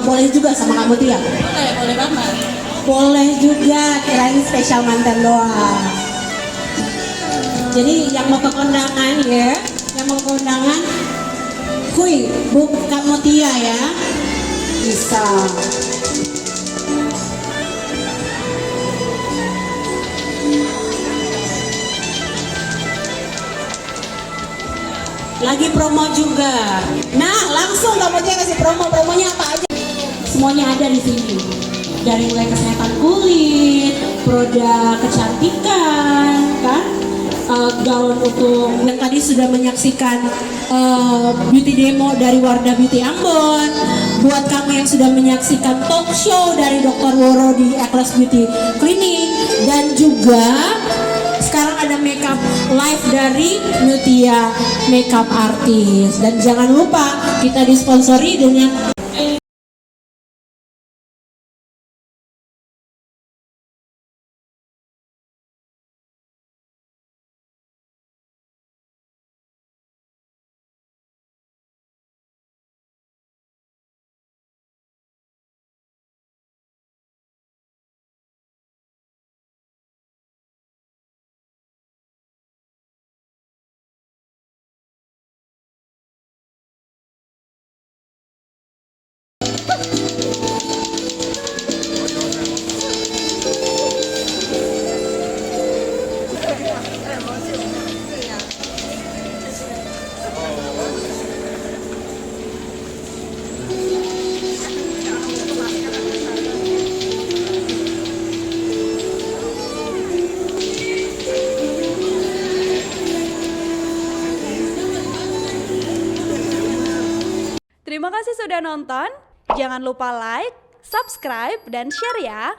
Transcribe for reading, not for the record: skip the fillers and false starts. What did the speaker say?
boleh juga sama kamu Tia? Boleh banget. Boleh juga, kirain spesial mantan doang. Jadi yang mau ke kondangan ya, yang mau ke kondangan, kuy, kamu Tia ya, bisa. Lagi promo juga. Nah, langsung kamu Tia kasih promonya apa aja? Semuanya ada di sini. Dari mulai kesehatan kulit, produk kecantikan, kan? Gaun untuk yang tadi sudah menyaksikan beauty demo dari Wardah Beauty Ambon. Buat kamu yang sudah menyaksikan talk show dari Dr. Woro di Eclipse Beauty Clinic, dan juga sekarang ada makeup live dari Nutia Makeup Artist. Dan jangan lupa kita disponsori dengan Terima kasih sudah nonton. Jangan lupa like, subscribe, dan share ya.